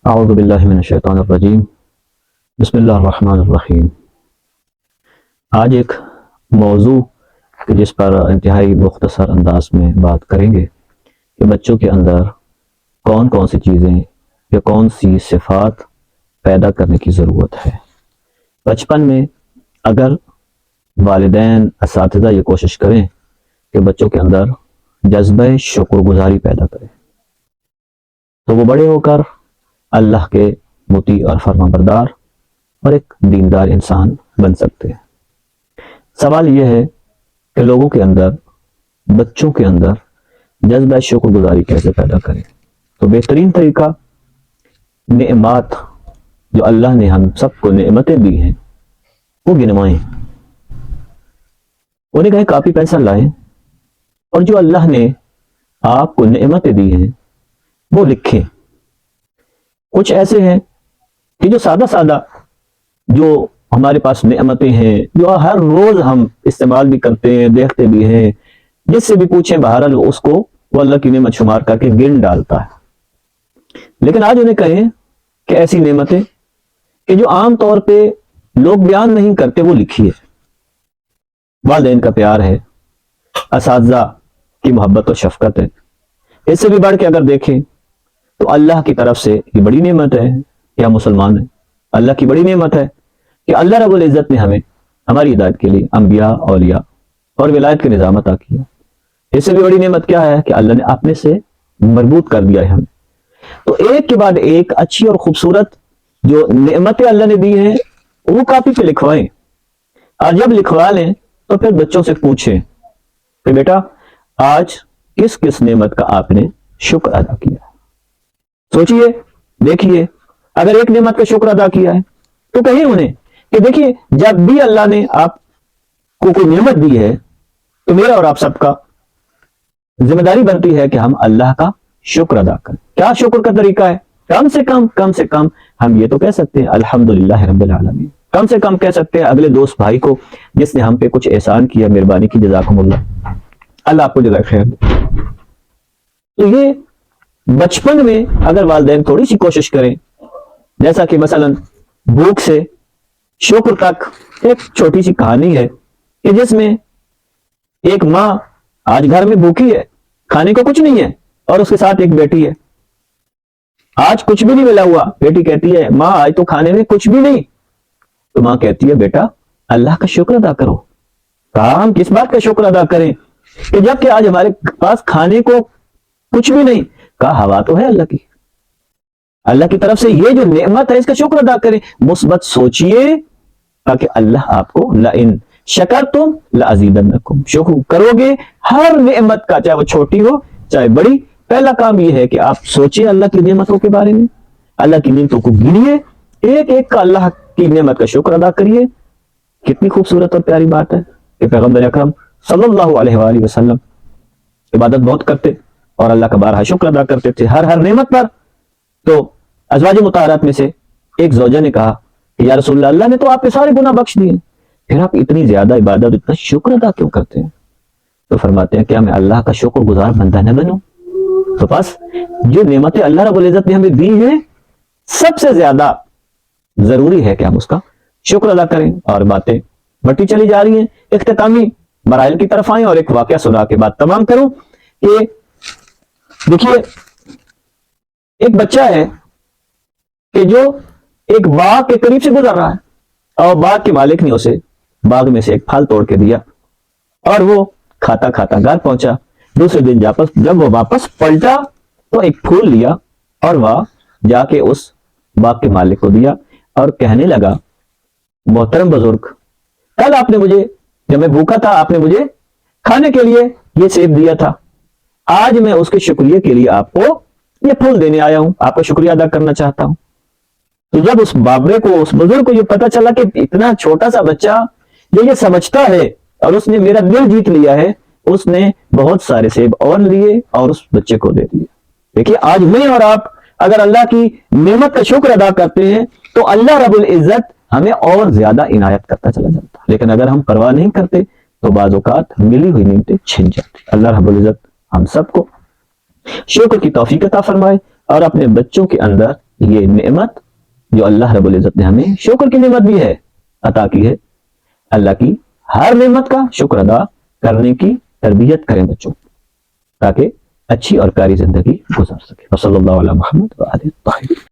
اعوذ باللہ من الشیطان الرجیم بسم اللہ الرحمن الرحیم۔ آج ایک موضوع جس پر انتہائی مختصر انداز میں بات کریں گے کہ بچوں کے اندر کون کون سی چیزیں یا کون سی صفات پیدا کرنے کی ضرورت ہے۔ بچپن میں اگر والدین اساتذہ یہ کوشش کریں کہ بچوں کے اندر جذبہ شکر گزاری پیدا کریں تو وہ بڑے ہو کر اللہ کے مطیع اور فرما بردار اور ایک دیندار انسان بن سکتے ہیں۔ سوال یہ ہے کہ لوگوں کے اندر، بچوں کے اندر جذبہ شکر گزاری کیسے پیدا کریں؟ تو بہترین طریقہ نعمات جو اللہ نے ہم سب کو نعمتیں دی ہیں وہ گنوائیں، انہیں کہیں کاپی پینسل لائیں اور جو اللہ نے آپ کو نعمتیں دی ہیں وہ لکھیں۔ کچھ ایسے ہیں کہ جو سادہ جو ہمارے پاس نعمتیں ہیں، جو ہر روز ہم استعمال بھی کرتے ہیں، دیکھتے بھی ہیں، جس سے بھی پوچھیں بہرحال اس کو وہ اللہ کی نعمت شمار کر کے گن ڈالتا ہے۔ لیکن آج انہیں کہیں کہ ایسی نعمتیں کہ جو عام طور پہ لوگ بیان نہیں کرتے وہ لکھیے۔ والدین کا پیار ہے، اساتذہ کی محبت و شفقت ہے، اس سے بھی بڑھ کے اگر دیکھیں تو اللہ کی طرف سے یہ بڑی نعمت ہے کہ ہم مسلمان ہیں۔ اللہ کی بڑی نعمت ہے کہ اللہ رب العزت نے ہمیں ہماری ہدایت کے لیے انبیاء، اولیاء اور ولایت کے نظام عطا کیا۔ اس سے بھی بڑی نعمت کیا ہے کہ اللہ نے اپنے سے مربوط کر دیا ہے ہمیں۔ تو ایک کے بعد ایک اچھی اور خوبصورت جو نعمتیں اللہ نے دی ہیں وہ کاپی پہ لکھوائیں، اور جب لکھوا لیں تو پھر بچوں سے پوچھیں کہ بیٹا آج کس کس نعمت کا آپ نے شکر ادا کیا۔ سوچئے، دیکھیے، اگر ایک نعمت کا شکر ادا کیا ہے تو کہیں انہیں کہ دیکھیے جب بھی اللہ نے آپ کو کوئی نعمت دی ہے تو میرا اور آپ سب کا ذمہ داری بنتی ہے کہ ہم اللہ کا شکر ادا کریں۔ کیا شکر کا طریقہ ہے؟ کم سے کم ہم یہ تو کہہ سکتے ہیں الحمدللہ رب العالمین۔ کم سے کم کہہ سکتے ہیں اگلے دوست بھائی کو جس نے ہم پہ کچھ احسان کیا، مہربانی کی، جزاکم اللہ، اللہ آپ کو جزائے خیر دے۔ تو یہ بچپن میں اگر والدین تھوڑی سی کوشش کریں، جیسا کہ مثلا بھوک سے شکر تک ایک چھوٹی سی کہانی ہے کہ جس میں ایک ماں آج گھر میں بھوکی ہے، کھانے کو کچھ نہیں ہے، اور اس کے ساتھ ایک بیٹی ہے۔ آج کچھ بھی نہیں ملا ہوا، بیٹی کہتی ہے ماں آج تو کھانے میں کچھ بھی نہیں، تو ماں کہتی ہے بیٹا اللہ کا شکر ادا کرو۔ کہا ہم کس بات کا شکر ادا کریں کہ جب کہ آج ہمارے پاس کھانے کو کچھ بھی نہیں؟ کہا ہوا تو ہے اللہ کی، اللہ کی طرف سے یہ جو نعمت ہے اس کا شکر ادا کریں، مثبت سوچئے تاکہ اللہ آپ کو لئن شکرتم لازیدنکم، شکر کرو گے ہر نعمت کا، چاہے وہ چھوٹی ہو چاہے بڑی۔ پہلا کام یہ ہے کہ آپ سوچیں اللہ کی نعمتوں کے بارے میں، اللہ کی نعمتوں کو گنیے، ایک ایک کا اللہ کی نعمت کا شکر ادا کریے۔ کتنی خوبصورت اور پیاری بات ہے کہ پیغمبر اکرم صلی اللہ علیہ وآلہ وسلم عبادت بہت کرتے اور اللہ کا بارہا شکر ادا کرتے تھے ہر نعمت پر۔ تو ازواج مطہرات میں سے ایک زوجہ نے کہا کہ یا رسول اللہ، اللہ نے تو آپ کے سارے گناہ بخش دیے، پھر آپ اتنی زیادہ عبادت، اتنا شکر ادا کیوں کرتے ہیں؟ تو فرماتے ہیں کیا میں اللہ کا شکر گزار بندہ نہ بنوں؟ تو بس جو نعمتیں اللہ رب العزت نے ہمیں دی ہیں سب سے زیادہ ضروری ہے کہ ہم اس کا شکر ادا کریں۔ اور باتیں بڑھتی چلی جا رہی ہیں، اختتامی مراحل کی طرف آئیں، اور ایک واقعہ سنا کے بعد تمام کروں کہ دیکھیے ایک بچہ ہے کہ جو ایک باغ کے قریب سے گزر رہا ہے، اور باغ کے مالک نے اسے باغ میں سے ایک پھل توڑ کے دیا، اور وہ کھاتا کھاتا گھر پہنچا۔ دوسرے دن جب وہ واپس پلٹا تو ایک پھول لیا اور وہ جا کے اس باغ کے مالک کو دیا، اور کہنے لگا محترم بزرگ، کل آپ نے مجھے، جب میں بھوکا تھا، آپ نے مجھے کھانے کے لیے یہ سیب دیا تھا، آج میں اس کے شکریہ کے لیے آپ کو یہ پھول دینے آیا ہوں، آپ کا شکریہ ادا کرنا چاہتا ہوں۔ تو جب اس بابے کو، اس بزرگ کو یہ پتا چلا کہ اتنا چھوٹا سا بچہ جو یہ سمجھتا ہے اور اس نے میرا دل جیت لیا ہے، اس نے بہت سارے سیب اور لیے اور اس بچے کو دے دیے۔ دیکھیے آج میں اور آپ اگر اللہ کی نعمت کا شکر ادا کرتے ہیں تو اللہ رب العزت ہمیں اور زیادہ عنایت کرتا چلا جاتا ہے، لیکن اگر ہم پرواہ نہیں کرتے تو بعض اوقات ملی ہوئی نعمتیں چھن جاتی۔ اللہ رب العزت ہم سب کو شکر کی توفیق عطا فرمائے اور اپنے بچوں کے اندر یہ نعمت جو اللہ رب العزت نے ہمیں شکر کی نعمت بھی ہے عطا کی ہے. اللہ کی ہر نعمت کا شکر ادا کرنے کی تربیت کریں بچوں تاکہ اچھی اور پیاری زندگی گزار سکے. صلی اللہ علیہ محمد وآلہ الطاہرین.